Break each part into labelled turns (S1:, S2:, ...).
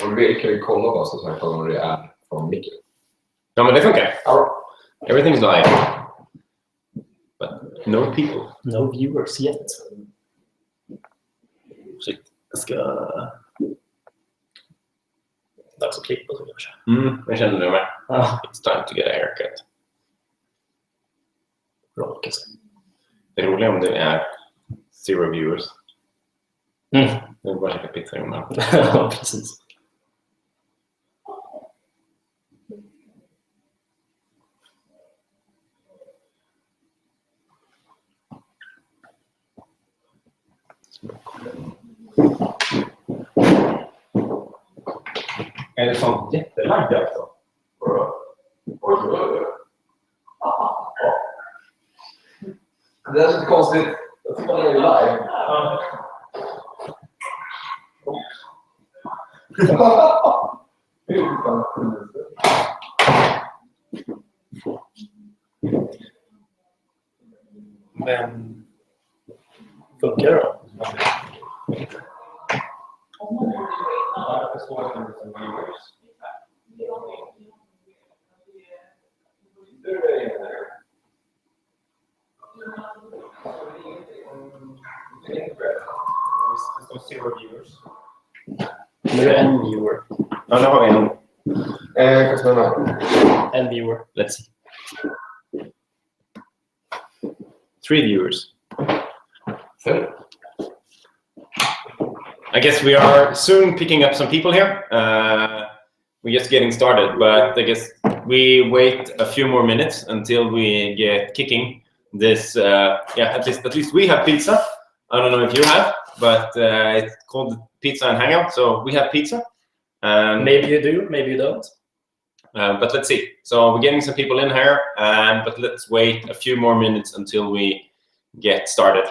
S1: Om vi kan ju kolla vad som sagt om det är från micken.
S2: Ja, men det funkar. Everything's live. But no people.
S3: No viewers yet.
S2: Shit, jag ska...
S3: Dags att klippa så kanske.
S2: Jag känner det med.
S3: Ah.
S2: It's time to get a haircut.
S3: Raka sig.
S2: Det är roligt om det är 0 viewers. Det är bara käka pizza innan.
S3: Ja, precis.
S2: Är det sånt jättelagg alltså?
S1: Det är så konstigt. Jag tror det är live.
S3: Men funkar det då? Nu är det en viewer.
S2: Ja, nu har vi en.
S3: En viewer.
S2: Let's see. 3 viewers. I guess we are soon picking up some people here. We're just getting started, but I guess we wait a few more minutes until we get kicking this. Yeah, at least we have pizza. I don't know if you have, but it's called Pizza and Hangout. So we have pizza.
S3: Maybe you do, maybe you don't.
S2: But let's see. So we're getting some people in here, but let's wait a few more minutes until we get started.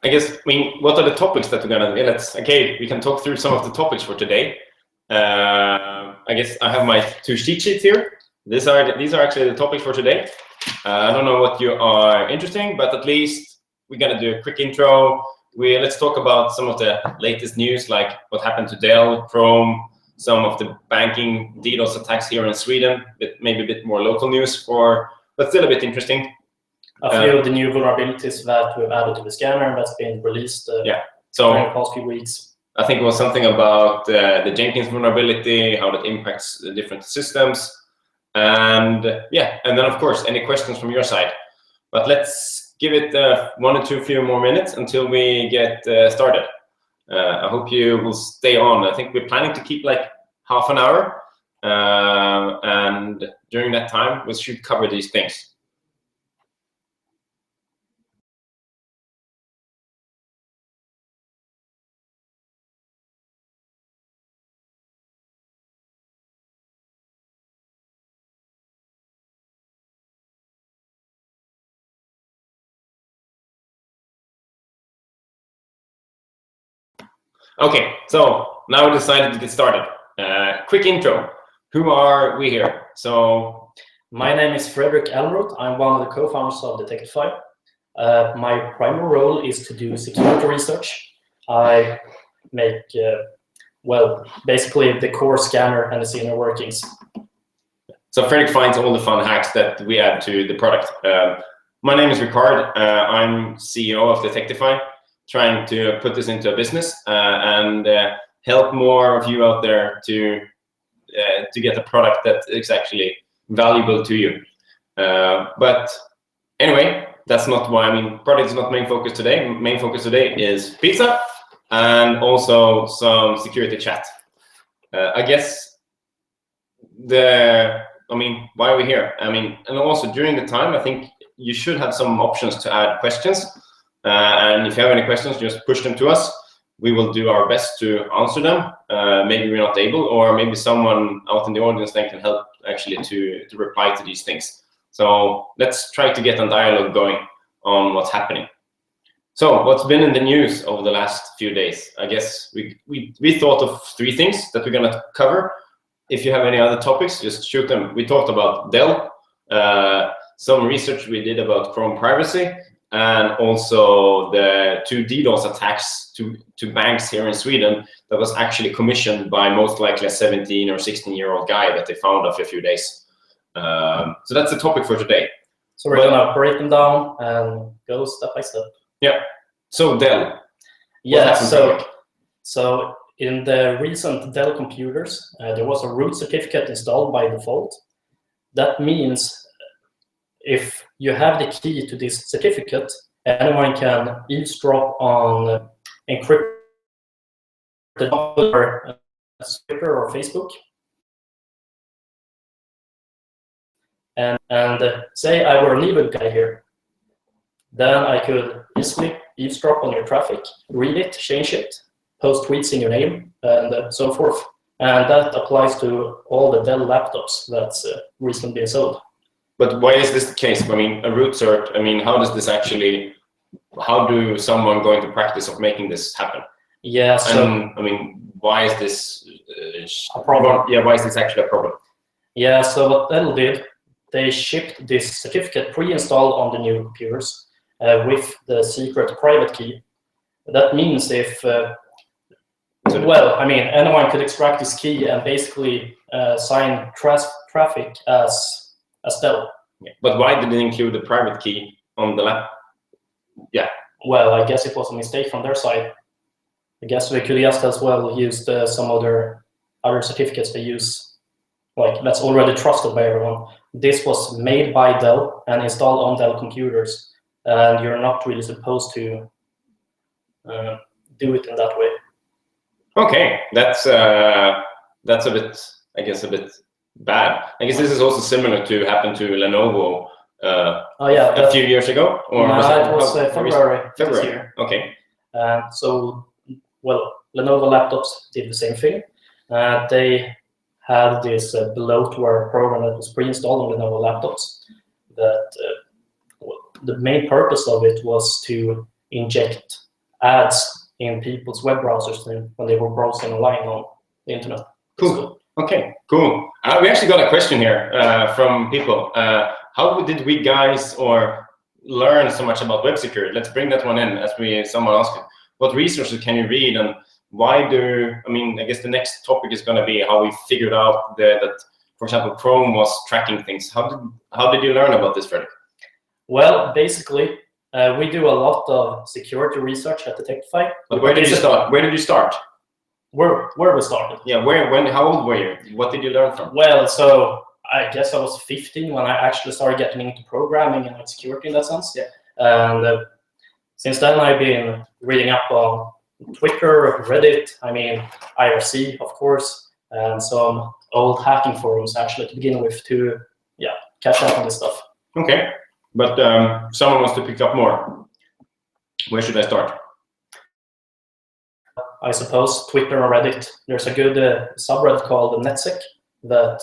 S2: I guess, I mean, what are the topics that we're gonna, okay, we can talk through some of the topics for today. I guess I have my 2 cheat sheets here. These are actually the topics for today. I don't know what you are interested in, but at least we're gonna do a quick intro. Let's talk about some of the latest news, like what happened to Dell, Chrome, some of the banking DDoS attacks here in Sweden, maybe a bit more local news but still a bit interesting.
S3: A few of the new vulnerabilities that we've added to the scanner that's been released during the past few weeks.
S2: I think it was something about the Jenkins vulnerability, how that impacts the different systems. And and then of course, any questions from your side. But let's give it 1 or 2 few more minutes until we get started. I hope you will stay on. I think we're planning to keep like half an hour. And during that time, we should cover these things. Okay, so now we decided to get started. Quick intro. Who are we here? So,
S3: my name is Fredrik Elmroth. I'm one of the co-founders of Detectify. My primary role is to do security research. I make, basically the core scanner and the inner workings.
S2: So Fredrik finds all the fun hacks that we add to the product. My name is Ricard. I'm CEO of Detectify, trying to put this into a business and help more of you out there to get a product that is actually valuable to you. But anyway, that's not why, product is not main focus today. Main focus today is pizza and also some security chat. I guess why are we here? And also during the time, I think you should have some options to add questions. And if you have any questions, just push them to us. We will do our best to answer them. Maybe we're not able, or maybe someone out in the audience then can help actually to reply to these things. So let's try to get a dialogue going on what's happening. So what's been in the news over the last few days? I guess we thought of 3 things that we're gonna cover. If you have any other topics, just shoot them. We talked about Dell, some research we did about Chrome privacy, and also the 2 DDoS attacks to banks here in Sweden that was actually commissioned by most likely a 17 or 16-year-old guy that they found after a few days. So that's the topic for today.
S3: So we're gonna break them down and go step by step.
S2: Yeah. So Dell.
S3: Yeah. So in the recent Dell computers, there was a root certificate installed by default. That means if you have the key to this certificate, anyone can eavesdrop on encrypted or Twitter or Facebook, and say I were an evil guy here, then I could easily eavesdrop on your traffic, read it, change it, post tweets in your name, and so forth. And that applies to all the Dell laptops that's recently been sold.
S2: But why is this the case? I mean, a root cert, I mean, how does this actually, how do someone go into practice of making this happen?
S3: Yeah, so...
S2: And, I mean, why is this
S3: a problem?
S2: Yeah, why is this actually a problem?
S3: Yeah, so what Dell did, they shipped this certificate pre-installed on the new computers with the secret private key. That means if, well, I mean, anyone could extract this key and basically sign traffic as Dell.
S2: Yeah. But why did they include the private key on the lap? Yeah.
S3: Well, I guess it was a mistake from their side. I guess we could just as well use some other certificates they use, like that's already trusted by everyone. This was made by Dell and installed on Dell computers, and you're not really supposed to do it in that way.
S2: Okay, that's a bit, I guess, a bit bad. I guess this is also similar to happen to Lenovo a few years ago, or
S3: no, it was February this year.
S2: Okay.
S3: So, well, Lenovo laptops did the same thing. They had this bloatware program that was pre-installed on Lenovo laptops. That the main purpose of it was to inject ads in people's web browsers when they were browsing online on the internet.
S2: Cool. Okay, cool. We actually got a question here from people. How did we guys learn so much about web security? Let's bring that one in as someone asked it. What resources can you read, and why I mean, I guess the next topic is going to be how we figured out that, for example, Chrome was tracking things. How did you learn about this, Fredrik?
S3: Well, basically, we do a lot of security research at Detectify.
S2: But where did you start? Where did you start?
S3: Where we started.
S2: Yeah, when, how old were you? What did you learn from?
S3: Well, so I guess I was 15 when I actually started getting into programming and security in that sense.
S2: Yeah.
S3: And since then, I've been reading up on Twitter, Reddit, I mean, IRC, of course, and some old hacking forums actually to begin with to, yeah, catch up on this stuff.
S2: Okay, but someone wants to pick up more. Where should I start?
S3: I suppose Twitter and Reddit. There's a good subreddit called NetSec that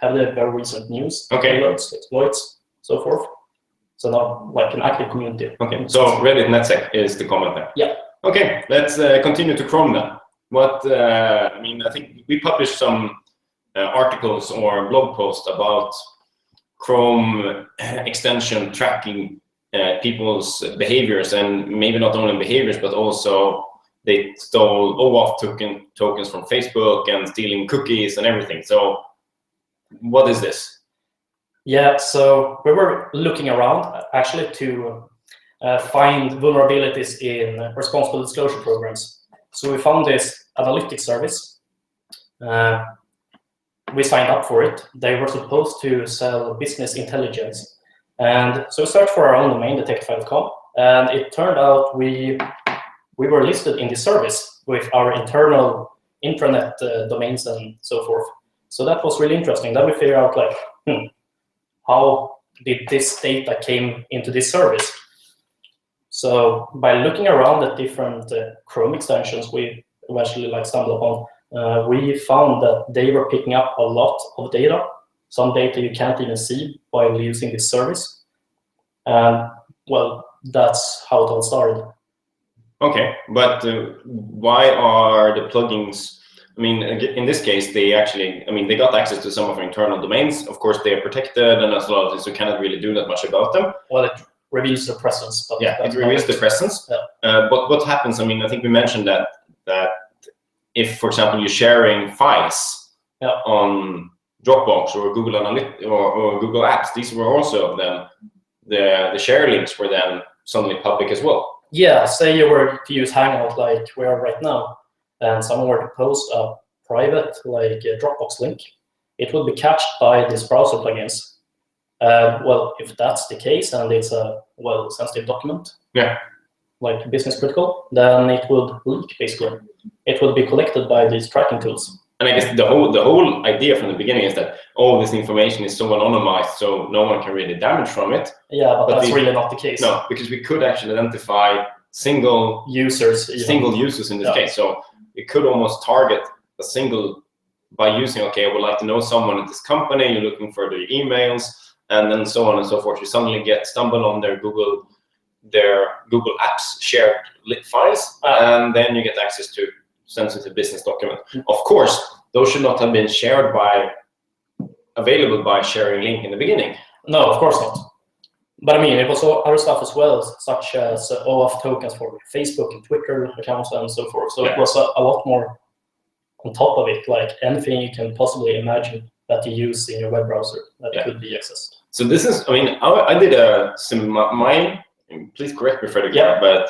S3: have the very recent news, payloads, exploits, so forth. So now, like an active community.
S2: Okay, so Reddit NetSec is the comment there.
S3: Yeah.
S2: Okay, let's continue to Chrome then. I mean, I think we published some articles or blog posts about Chrome extension tracking people's behaviors, and maybe not only behaviors, but also they stole OAuth tokens from Facebook and stealing cookies and everything. So what is this?
S3: Yeah, so we were looking around actually to find vulnerabilities in responsible disclosure programs. So we found this analytics service. We signed up for it. They were supposed to sell business intelligence. And so we searched for our own domain, detectify.com, and it turned out we were listed in this service with our internal intranet domains and so forth. So that was really interesting. Then we figured out, like, how did this data came into this service? So by looking around at different Chrome extensions, we eventually stumbled upon, we found that they were picking up a lot of data, some data you can't even see while using this service. And well, that's how it all started.
S2: Okay, but why are the plugins? I mean, in this case, they actually, I mean, they got access to some of our internal domains. Of course, they are protected, and as well as you cannot really do that much about them.
S3: Well, it reveals the presence. But
S2: yeah, it reveals the presence.
S3: Yeah.
S2: But what happens? I mean, I think we mentioned that if, for example, you're sharing files on Dropbox or Google Analytics or Google Apps, these were also then the share links were then suddenly public as well.
S3: Yeah, say you were to use Hangout like we are right now, and someone were to post a private a Dropbox link, it will be cached by these browser plugins. Well, if that's the case and it's a sensitive document, like business critical, then it would leak basically. It would be collected by these tracking tools.
S2: And I guess the whole idea from the beginning is that this information is so anonymized, so no one can really damage from it.
S3: Yeah, but that's really not the case.
S2: No, because we could actually identify single users in this case. So we could almost target a single by using, okay, I would like to know someone at this company, you're looking for their emails, and then so on and so forth. You suddenly stumble on their Google Apps shared files, and then you get access to sensitive business document. Of course, those should not have been available by sharing link in the beginning.
S3: No, of course not. But I mean, it was other stuff as well, such as OAuth tokens for Facebook and Twitter accounts and so forth. So it was a lot more on top of it, like anything you can possibly imagine that you use in your web browser that could be accessed. So
S2: this is, I mean, I did mine, please correct me, Fredrik, but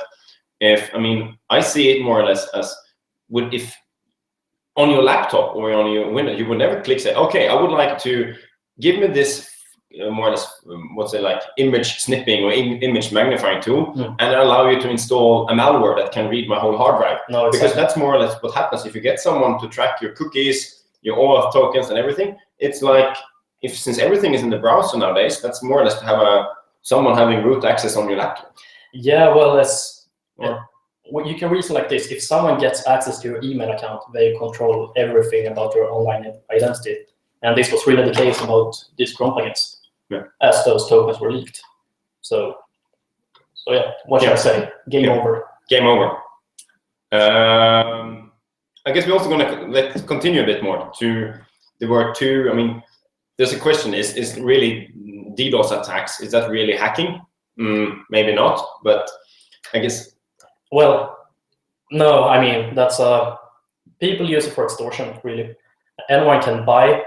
S2: I see it more or less as if on your laptop or on your window, you would never click say, okay, I would like to give me this more or less, image snipping or image magnifying tool, and allow you to install a malware that can read my whole hard drive.
S3: No, exactly.
S2: Because that's more or less what happens if you get someone to track your cookies, your OAuth tokens and everything. It's like, since everything is in the browser nowadays, that's more or less to have someone having root access on your laptop.
S3: Yeah, well, you can reason like this: if someone gets access to your email account, they control everything about your online identity. And this was really the case about these Chrome plugins, as those tokens were leaked. So yeah, what should I say? Game over.
S2: Game over. I guess we're also let's continue a bit more there were two. I mean, there's a question: is really DDoS attacks? Is that really hacking? Maybe not, but I guess.
S3: Well, no, I mean, that's people use it for extortion, really. Anyone can buy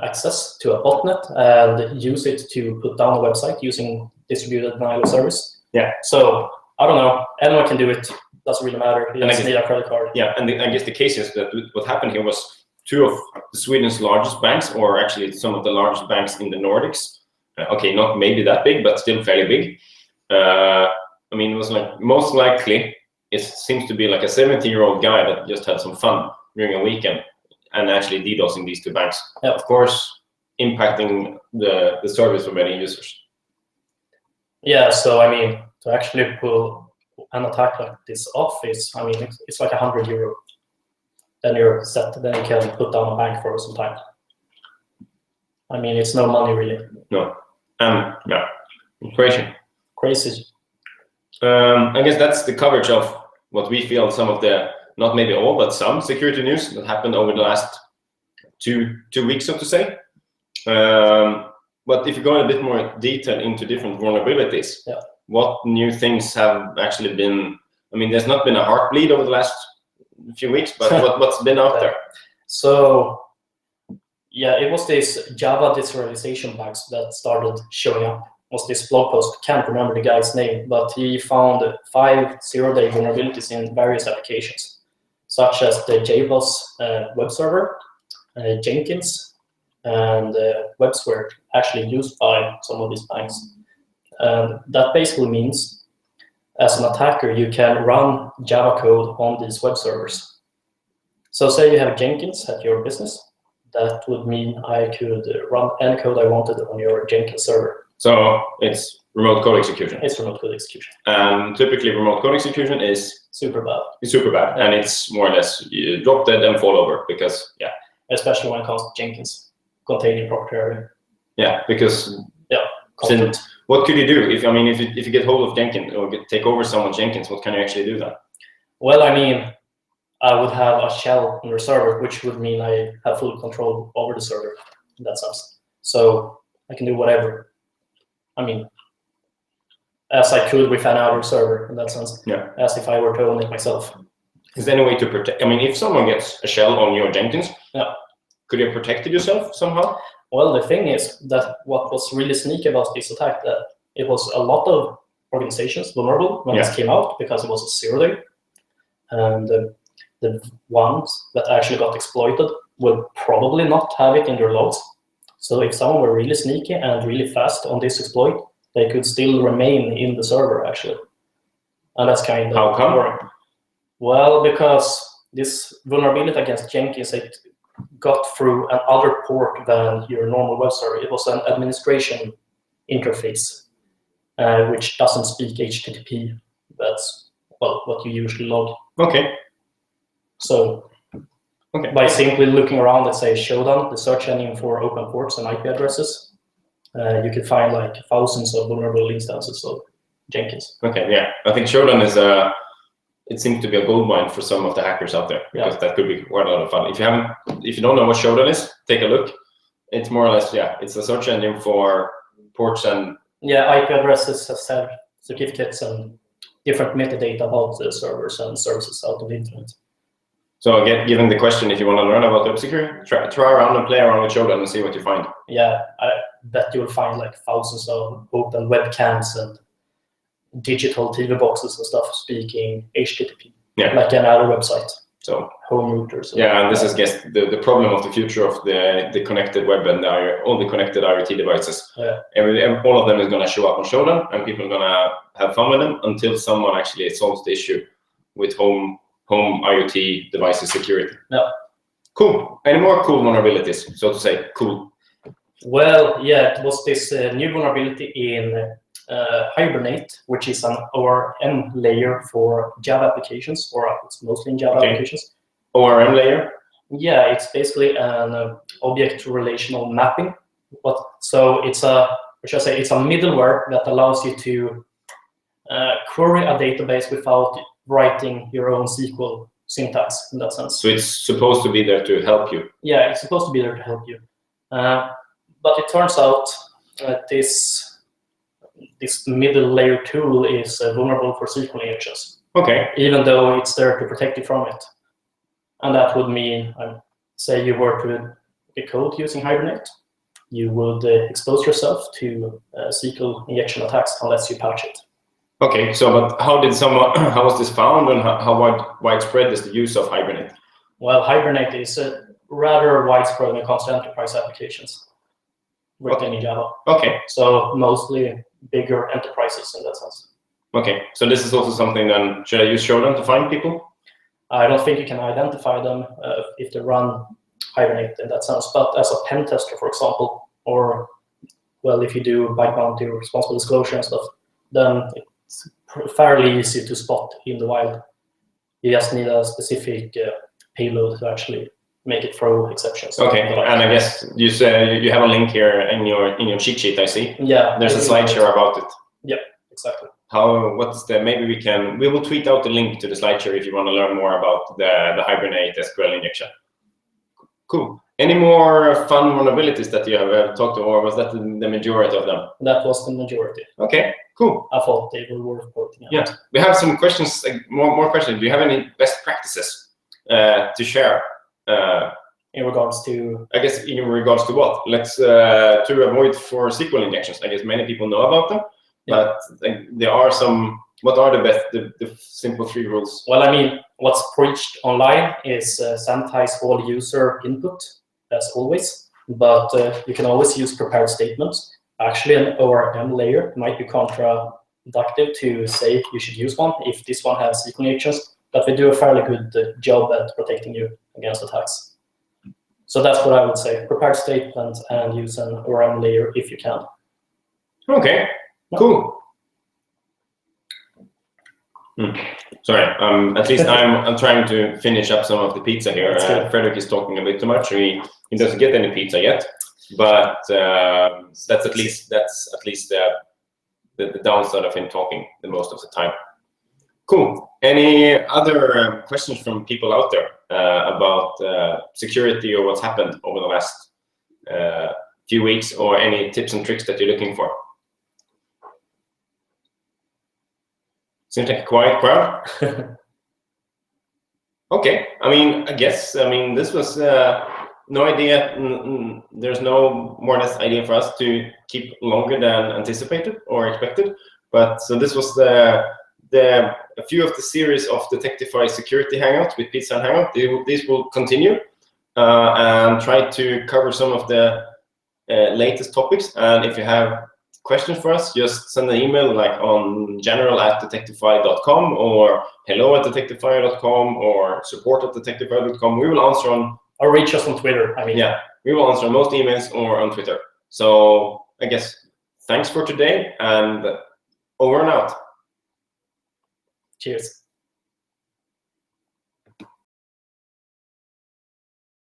S3: access to a botnet and use it to put down a website using distributed denial of service.
S2: Yeah.
S3: So, I don't know, anyone can do it, doesn't really matter, you just need a credit card.
S2: Yeah, and I guess the case is that what happened here was two of Sweden's largest banks, or actually some of the largest banks in the Nordics, okay, not maybe that big, but still fairly big. I mean, it was most likely, it seems to be like a 17-year-old guy that just had some fun during a weekend and actually DDoSing these two banks.
S3: Yeah.
S2: Of course, impacting the service for many users.
S3: Yeah, so I mean, to actually pull an attack like this off is, I mean, it's like €100. Then you're set, then you can put down a bank for some time. I mean, it's no money really.
S2: No, yeah, crazy.
S3: Crazy.
S2: I guess that's the coverage of what we feel some of the, not maybe all, but some security news that happened over the last two weeks, so to say. But if you go in a bit more detail into different vulnerabilities, what new things have actually been? I mean, there's not been a heartbleed over the last few weeks, but what's been out there?
S3: So, yeah, it was this Java deserialization bugs that started showing up. Was this blog post? Can't remember the guy's name, but he found 5 zero-day vulnerabilities in various applications, such as the JBoss web server, Jenkins, and WebSphere, actually used by some of these banks. That basically means, as an attacker, you can run Java code on these web servers. So say you have Jenkins at your business, that would mean I could run any code I wanted on your Jenkins server.
S2: So it's remote code execution.
S3: It's remote code execution.
S2: And typically remote code execution is
S3: super bad.
S2: It's super bad, and it's more or less you drop dead and fall over because
S3: especially when it comes to Jenkins containing proprietary.
S2: Yeah, because
S3: content.
S2: What could you do if you get hold of Jenkins or take over someoone's Jenkins? What can you actually do then?
S3: Well, I mean, I would have a shell on the server, which would mean I have full control over the server in that sense. So I can do whatever. I mean, as I could with an outer server in that sense.
S2: Yeah.
S3: As if I were to own it myself.
S2: Is there any way to protect? I mean, if someone gets a shell on your Jenkins, could you have protected yourself somehow?
S3: Well, the thing is that what was really sneaky about this attack, that it was a lot of organizations vulnerable when this came out because it was a 0-day. And the ones that actually got exploited will probably not have it in their logs. So if someone were really sneaky and really fast on this exploit, they could still remain in the server, actually. And that's kind of
S2: How come?
S3: worrying. Well, because this vulnerability against Jenkins, it got through another port than your normal web server. It was an administration interface, which doesn't speak HTTP. That's what you usually log.
S2: Okay.
S3: So by simply looking around, let's say Shodan, the search engine for open ports and IP addresses, you can find like thousands of vulnerable instances of Jenkins.
S2: Okay, yeah. I think Shodan is it seems to be a gold mine for some of the hackers out there, because that could be quite a lot of fun. If you don't know what Shodan is, take a look. It's more or less, it's a search engine for ports and
S3: IP addresses, certificates, and different metadata about the servers and services out of the internet.
S2: So again, given the question, if you want to learn about web security, try around and play around with Shodan and see what you find.
S3: Yeah, I bet you'll find like thousands of open webcams and digital TV boxes and stuff speaking HTTP, like another website. So home routers.
S2: And this is the problem of the future of the connected web and all the connected IoT devices. All of them is going to show up on Shodan, and people are going to have fun with them until someone actually solves the issue with home IoT devices security. Cool. Any more cool vulnerabilities, so to say? Cool.
S3: Well, it was this new vulnerability in Hibernate, which is an ORM layer for Java applications, or it's mostly in Java applications.
S2: ORM layer?
S3: Yeah, it's basically an object relational mapping. So it's it's a middleware that allows you to query a database without writing your own SQL syntax in that sense.
S2: So it's supposed to be there to help you?
S3: Yeah, it's supposed to be there to help you. But it turns out that this middle layer tool is vulnerable for SQL injections.
S2: Okay.
S3: Even though it's there to protect you from it. And that would mean, say you were to get code using Hibernate, you would expose yourself to SQL injection attacks unless you patch it.
S2: Okay, so but how was this found, and how widespread is the use of Hibernate?
S3: Well, Hibernate is rather widespread when it comes to enterprise applications written in Java.
S2: Okay.
S3: So mostly bigger enterprises in that sense.
S2: Okay, so this is also something then, should I use Shodan to find people?
S3: I don't think you can identify them if they run Hibernate in that sense, but as a pen tester, for example, or, well, if you do bite bounty or responsible disclosure and stuff, then it's fairly easy to spot in the wild. You just need a specific payload to actually make it throw exceptions.
S2: Okay, and I guess you say you have a link here in your cheat sheet, I see.
S3: Yeah.
S2: There's a slideshow about it.
S3: Yeah, exactly.
S2: We will tweet out the link to the slideshow if you want to learn more about the Hibernate SQL injection. Cool. Any more fun vulnerabilities that you have talked to, or was that the majority of them?
S3: That was the majority.
S2: Okay, cool.
S3: I thought they were worth pointing out.
S2: Yeah, we have some questions, more questions. Do you have any best practices to share?
S3: In regards to?
S2: I guess in regards to what? Let's to avoid for SQL injections. I guess many people know about them, but there are some. What are the simple 3 rules?
S3: Well, I mean, what's preached online is sanitize all user input, as always, but you can always use prepared statements. Actually, an ORM layer might be counterproductive to say you should use one if this one has SQL injections, but we do a fairly good job at protecting you against attacks. So that's what I would say, prepared statements and use an ORM layer if you can.
S2: Okay, cool. Sorry, at least I'm trying to finish up some of the pizza here. Frederick is talking a bit too much. He doesn't get any pizza yet, but that's at least the downside of him talking the most of the time. Cool. Any other questions from people out there about security or what's happened over the last few weeks, or any tips and tricks that you're looking for? Seems like a quiet crowd. Okay. I guess this was no idea. There's no more or less idea for us to keep longer than anticipated or expected. But so this was a few of the series of Detectify security hangouts with Pizza and Hangout. These will continue and try to cover some of the latest topics. And if you have questions for us, just send an email like on general@detectify.com or hello@detectify.com or support@detectify.com. We will answer on,
S3: or reach us on Twitter.
S2: Yeah, we will answer on most emails or on Twitter. So I guess thanks for today, and over and out.
S3: Cheers.